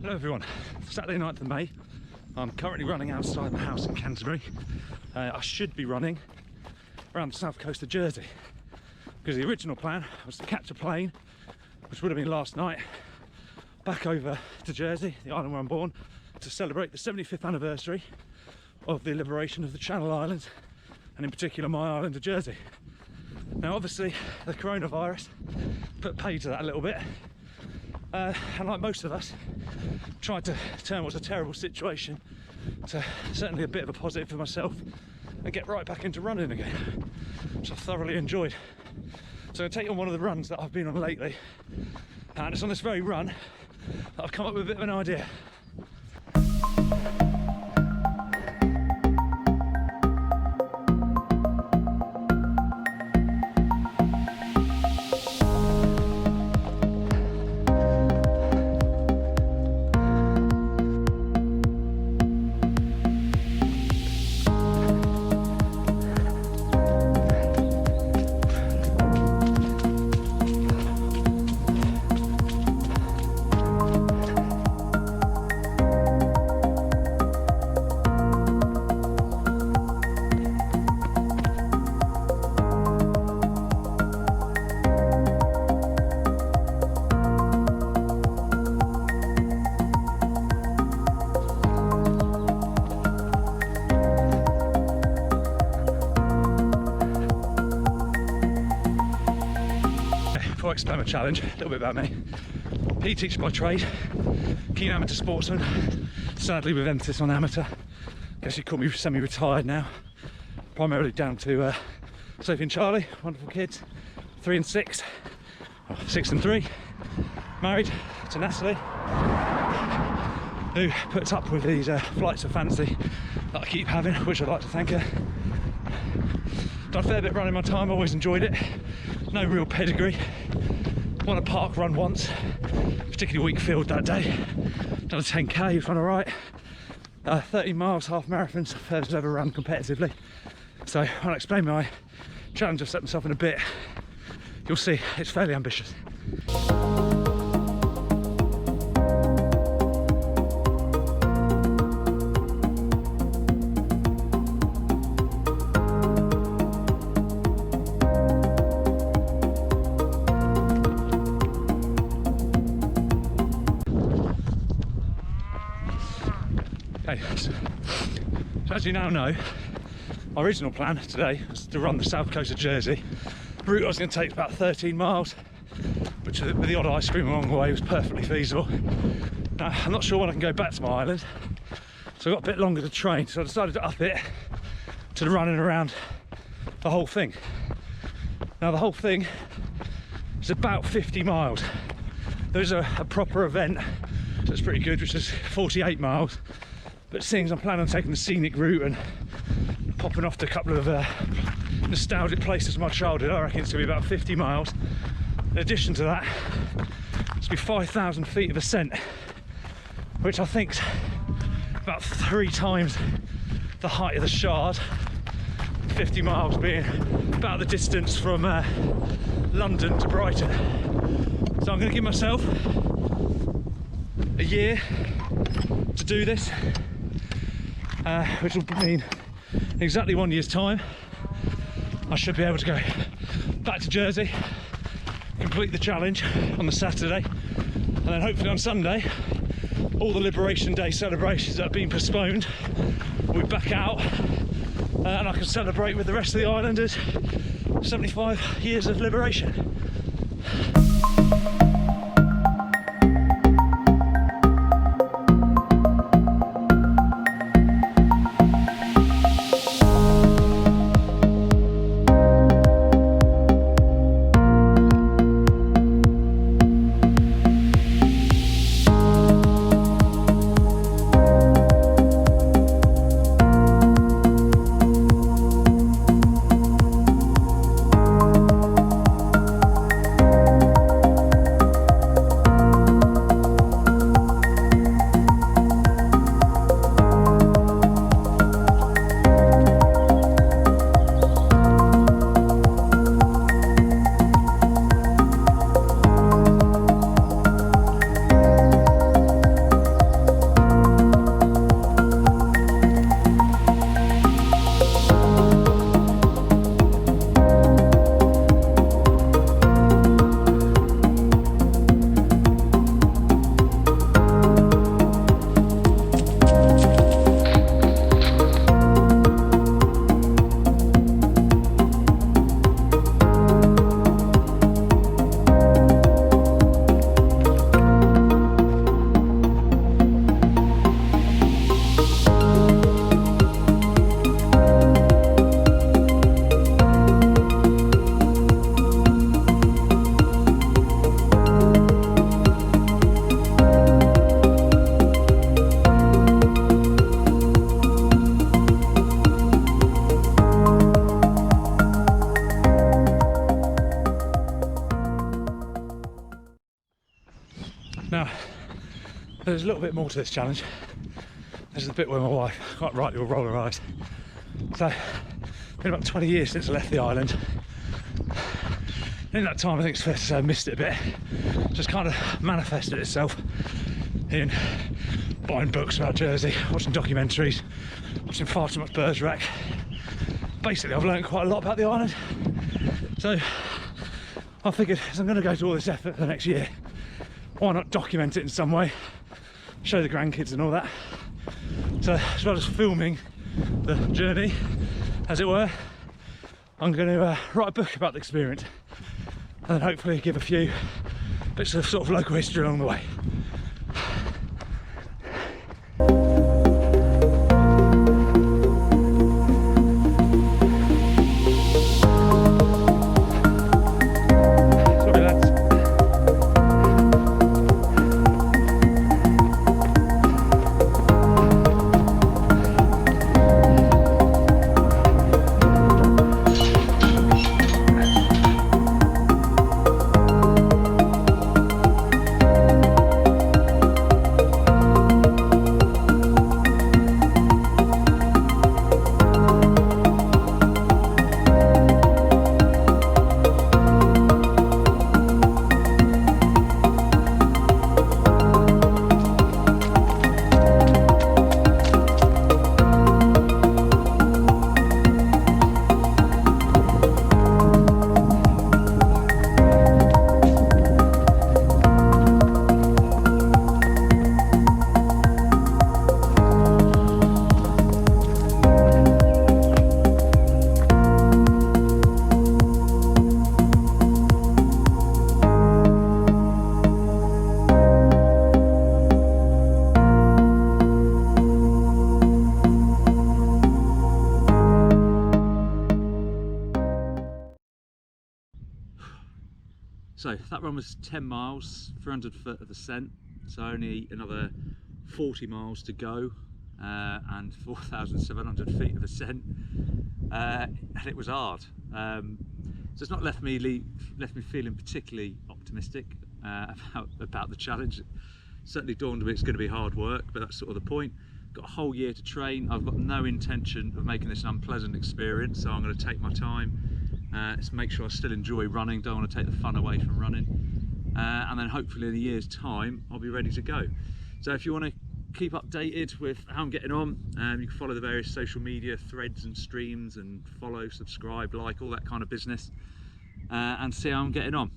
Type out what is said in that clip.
Hello everyone, Saturday 9th of May. I'm currently running outside my house in Canterbury. I should be running around the south coast of Jersey because the original plan was to catch a plane, which would have been last night, back over to Jersey, the island where I'm born, to celebrate the 75th anniversary of the liberation of the Channel Islands, and in particular my island of Jersey. Now obviously the coronavirus put paid to that a little bit, and like most of us, tried to turn what's a terrible situation to certainly a bit of a positive for myself and get right back into running again, which I've thoroughly enjoyed. So I'm going to take you on one of the runs that I've been on lately, and it's on this very run that I've come up with a bit of an idea. Before I explain my challenge, a little bit about me. PE teacher by trade, keen amateur sportsman, sadly with emphasis on amateur. Guess you'd call me semi-retired now, primarily down to Sophie and Charlie, wonderful kids, 3 and 6, or 6 and 3, married to Natalie, who puts up with these flights of fancy that I keep having, which I'd like to thank her. Done a fair bit running my time, always enjoyed it. No real pedigree. Won a park run once, particularly weak field that day. Done a 10k, was run alright. 30 miles, half marathons, first I've ever run competitively. So I'll explain my challenge I've set myself in a bit. You'll see, it's fairly ambitious. So as you now know, my original plan today was to run the south coast of Jersey. The route I was going to take about 13 miles, which with the odd ice cream along the way was perfectly feasible. Now, I'm not sure when I can go back to my island, so I've got a bit longer to train, so I decided to up it to running around the whole thing. Now the whole thing is about 50 miles. There's a proper event that's pretty good, which is 48 miles. But seeing as I'm planning on taking the scenic route and popping off to a couple of nostalgic places of my childhood, I reckon it's going to be about 50 miles. In addition to that, it's going to be 5,000 feet of ascent, which I think's about 3 times the height of the Shard. 50 miles being about the distance from London to Brighton. So I'm going to give myself a year to do this. Which will mean in exactly 1 year's time I should be able to go back to Jersey, complete the challenge on the Saturday, and then hopefully on Sunday all the Liberation Day celebrations that have been postponed will be back out, and I can celebrate with the rest of the islanders 75 years of liberation. there's a little bit more to this challenge. This is the bit where my wife quite rightly will roll her eyes. So, it's been about 20 years since I left the island. In that time, I think it's fair to say I missed it a bit. Just kind of manifested itself in buying books about Jersey, watching documentaries, watching far too much Bergerac. Basically, I've learned quite a lot about the island. So, I figured, as I'm going to go to all this effort for the next year, why not document it in some way, show the grandkids and all that. So, as well as filming the journey, as it were, I'm going to write a book about the experience, and then hopefully give a few bits of sort of local history along the way. So that run was 10 miles, 300 foot of ascent, so only another 40 miles to go, and 4,700 feet of ascent, and it was hard. So it's not left me feeling particularly optimistic about the challenge. It certainly dawned on me it's going to be hard work, but that's sort of the point. Got a whole year to train. I've got no intention of making this an unpleasant experience, so I'm going to take my time. Let's make sure I still enjoy running, don't want to take the fun away from running, and then hopefully in a year's time I'll be ready to go. So if you want to keep updated with how I'm getting on, you can follow the various social media threads and streams, and follow, subscribe, like, all that kind of business, and see how I'm getting on.